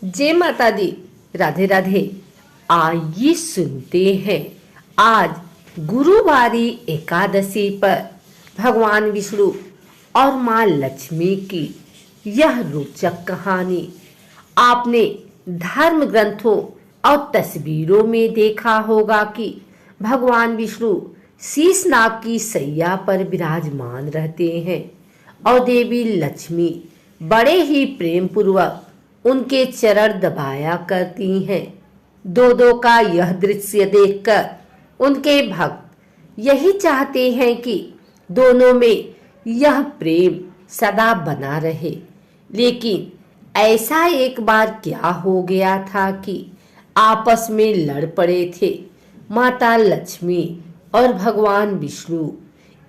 जय माता दी। राधे राधे। आइए सुनते हैं आज गुरुवारी एकादशी पर भगवान विष्णु और माँ लक्ष्मी की यह रोचक कहानी। आपने धर्म ग्रंथों और तस्वीरों में देखा होगा कि भगवान विष्णु शीशनाग की सैया पर विराजमान रहते हैं और देवी लक्ष्मी बड़े ही प्रेम पूर्वक उनके चरण दबाया करती हैं। दो का यह दृश्य देखकर उनके भक्त यही चाहते हैं कि दोनों में यह प्रेम सदा बना रहे। लेकिन ऐसा एक बार क्या हो गया था कि आपस में लड़ पड़े थे माता लक्ष्मी और भगवान विष्णु।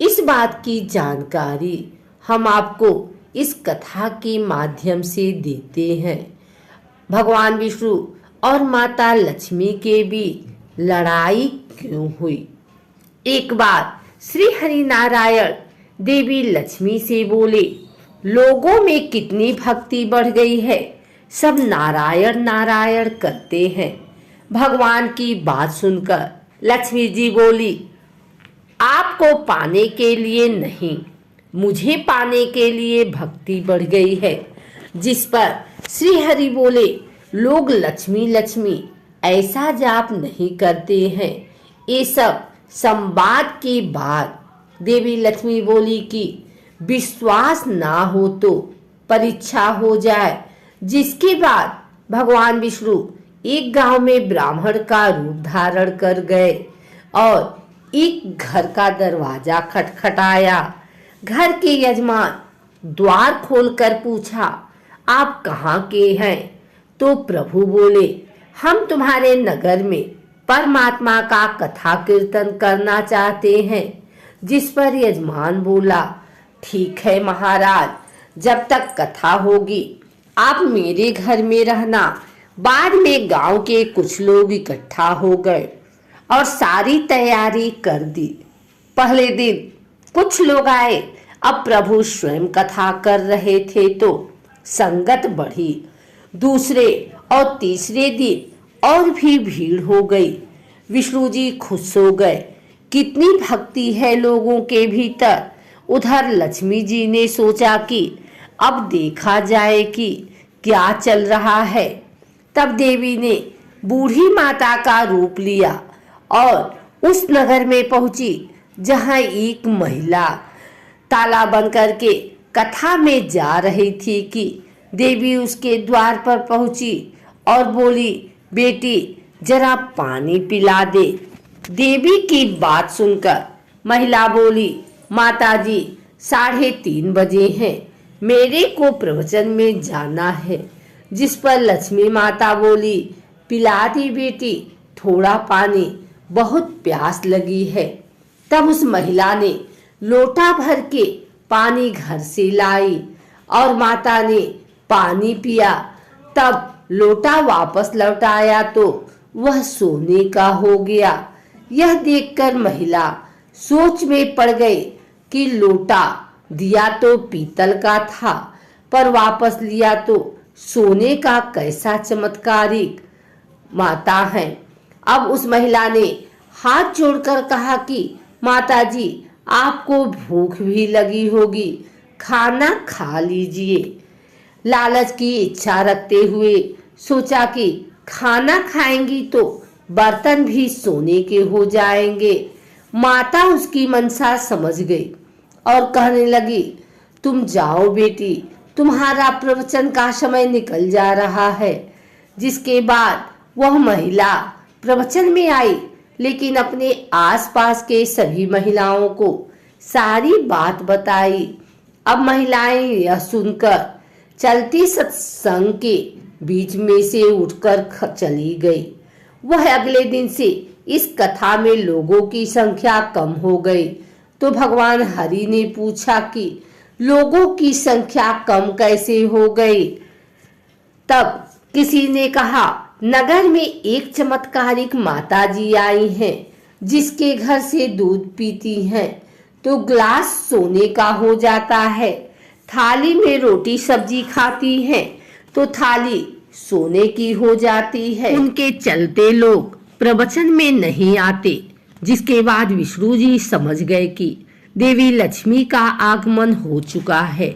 इस बात की जानकारी हम आपको इस कथा के माध्यम से देते हैं। भगवान विष्णु और माता लक्ष्मी के बीच लड़ाई क्यों हुई। एक बार श्री हरि नारायण देवी लक्ष्मी से बोले, लोगों में कितनी भक्ति बढ़ गई है, सब नारायण नारायण करते हैं। भगवान की बात सुनकर लक्ष्मी जी बोली, आपको पाने के लिए नहीं, मुझे पाने के लिए भक्ति बढ़ गई है। जिस पर श्री हरि बोले, लोग लक्ष्मी लक्ष्मी ऐसा जाप नहीं करते हैं। ये सब संवाद के बाद देवी लक्ष्मी बोली कि विश्वास ना हो तो परीक्षा हो जाए। जिसके बाद भगवान विष्णु एक गांव में ब्राह्मण का रूप धारण कर गए और एक घर का दरवाजा खटखटाया। घर के यजमान द्वार खोलकर पूछा, आप कहाँ के हैं? तो प्रभु बोले, हम तुम्हारे नगर में परमात्मा का कथा कीर्तन करना चाहते हैं। जिस पर यजमान बोला, ठीक है महाराज, जब तक कथा होगी आप मेरे घर में रहना। बाद में गांव के कुछ लोग इकट्ठा हो गए और सारी तैयारी कर दी। पहले दिन कुछ लोग आए। अब प्रभु स्वयं कथा कर रहे थे तो संगत बढ़ी। दूसरे और तीसरे दिन और भी भीड़ हो गई। विष्णु जी खुश हो गए, कितनी भक्ति है लोगों के भीतर। उधर लक्ष्मी जी ने सोचा कि अब देखा जाए कि क्या चल रहा है। तब देवी ने बूढ़ी माता का रूप लिया और उस नगर में पहुंची जहां एक महिला ताला बंद करके कथा में जा रही थी कि देवी उसके द्वार पर पहुंची और बोली, बेटी जरा पानी पिला दे। देवी की बात सुनकर महिला बोली, माताजी 3:30 बजे हैं, मेरे को प्रवचन में जाना है। जिस पर लक्ष्मी माता बोली, पिला दी बेटी थोड़ा पानी, बहुत प्यास लगी है। तब उस महिला ने लोटा भर के पानी घर से लाई और माता ने पानी पिया। तब लोटा वापस लौटाया तो वह सोने का हो गया। यह देखकर महिला सोच में पड़ गई कि लोटा दिया तो पीतल का था पर वापस लिया तो सोने का, कैसा चमत्कारिक माता है। अब उस महिला ने हाथ जोड़कर कहा कि माताजी आपको भूख भी लगी होगी, खाना खा लीजिए। लालच की इच्छा रखते हुए सोचा कि खाना खाएंगी तो बर्तन भी सोने के हो जाएंगे। माता उसकी मनसा समझ गई और कहने लगी, तुम जाओ बेटी, तुम्हारा प्रवचन का समय निकल जा रहा है। जिसके बाद वह महिला प्रवचन में आई, लेकिन अपने आसपास के सभी महिलाओं को सारी बात बताई। अब महिलाएं यह सुनकर चलती सत्संग के बीच में से उठकर चली गई। वह अगले दिन से इस कथा में लोगों की संख्या कम हो गई। तो भगवान हरि ने पूछा कि लोगों की संख्या कम कैसे हो गई। तब किसी ने कहा, नगर में एक चमत्कारिक माताजी आई हैं, जिसके घर से दूध पीती हैं तो ग्लास सोने का हो जाता है। थाली में रोटी सब्जी खाती हैं तो थाली सोने की हो जाती है। उनके चलते लोग प्रवचन में नहीं आते, जिसके बाद विष्णु जी समझ गए कि देवी लक्ष्मी का आगमन हो चुका है।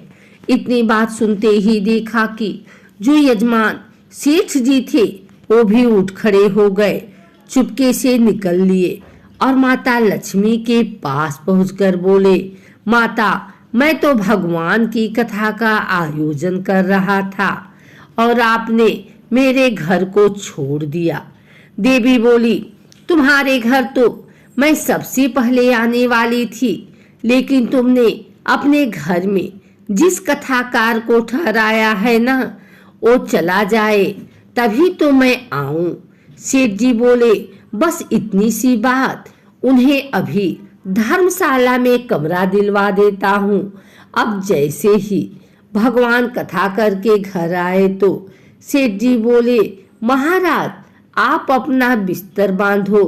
इतनी बात सुनते ही देखा कि जो यजमान सेठ जी थे वो भी उठ खड़े हो गए, चुपके से निकल लिए और माता लक्ष्मी के पास पहुंचकर बोले, माता, मैं तो भगवान की कथा का आयोजन कर रहा था और आपने मेरे घर को छोड़ दिया। देवी बोली, तुम्हारे घर तो मैं सबसे पहले आने वाली थी, लेकिन तुमने अपने घर में जिस कथाकार को ठहराया है ना, वो चला जाए तभी तो मैं आऊं। सेठ जी बोले, बस इतनी सी बात, उन्हें अभी धर्मशाला में कमरा दिलवा देता हूँ। अब जैसे ही भगवान कथा करके घर आए तो सेठ जी बोले, महाराज, आप अपना बिस्तर बांधो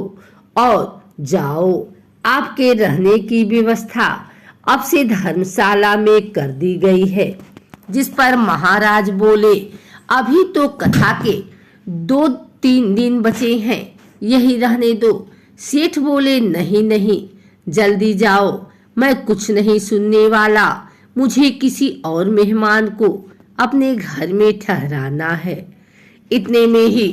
और जाओ। आपके रहने की व्यवस्था अब से धर्मशाला में कर दी गई है। जिस पर महाराज बोले, अभी तो कथा के 2-3 दिन बचे हैं, यही रहने दो। सेठ बोले, नहीं नहीं, जल्दी जाओ, मैं कुछ नहीं सुनने वाला, मुझे किसी और मेहमान को अपने घर में ठहराना है। इतने में ही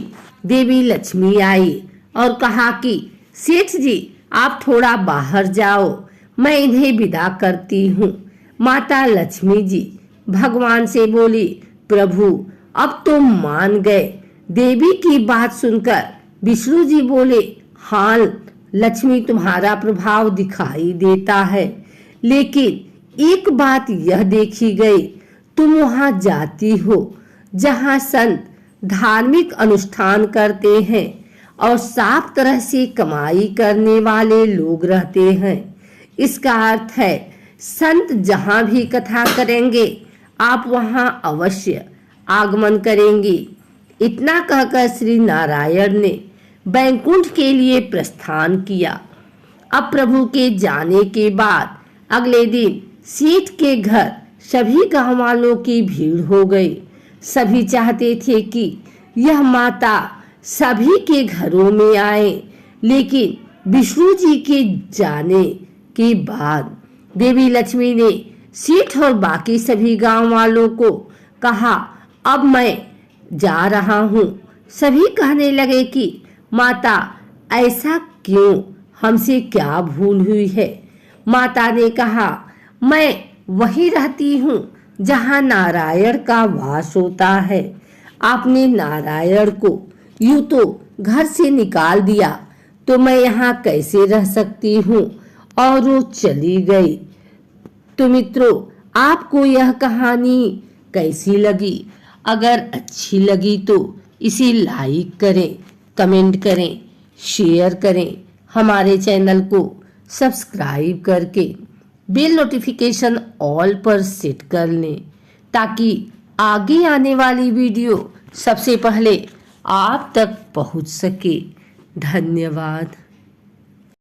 देवी लक्ष्मी आई और कहा कि सेठ जी, आप थोड़ा बाहर जाओ, मैं इन्हें विदा करती हूँ। माता लक्ष्मी जी भगवान से बोली, प्रभु, अब तो मान गए। देवी की बात सुनकर विष्णु जी बोले, हाँ लक्ष्मी, तुम्हारा प्रभाव दिखाई देता है, लेकिन एक बात यह देखी गई, तुम वहां जाती हो जहां संत धार्मिक अनुष्ठान करते हैं और साफ तरह से कमाई करने वाले लोग रहते हैं। इसका अर्थ है संत जहां भी कथा करेंगे आप वहां अवश्य आगमन करेंगे। इतना कहकर श्री नारायण ने बैकुंठ के लिए प्रस्थान किया। अब प्रभु के जाने के बाद अगले दिन सेठ के घर सभी गांव वालों की भीड़ हो गई। सभी चाहते थे कि यह माता सभी के घरों में आए, लेकिन विष्णु जी के जाने के बाद देवी लक्ष्मी ने सेठ और बाकी सभी गांव वालों को कहा, अब मैं जा रहा हूँ। सभी कहने लगे कि माता, ऐसा क्यों, हमसे क्या भूल हुई है? माता ने कहा, मैं वहीं रहती हूँ जहाँ नारायण का वास होता है। आपने नारायण को यूं तो घर से निकाल दिया तो मैं यहाँ कैसे रह सकती हूँ? और वो चली गई। तो मित्रों, आपको यह कहानी कैसी लगी? अगर अच्छी लगी तो इसे लाइक करें, कमेंट करें, शेयर करें। हमारे चैनल को सब्सक्राइब करके बेल नोटिफिकेशन ऑल पर सेट कर लें, ताकि आगे आने वाली वीडियो सबसे पहले आप तक पहुंच सके। धन्यवाद।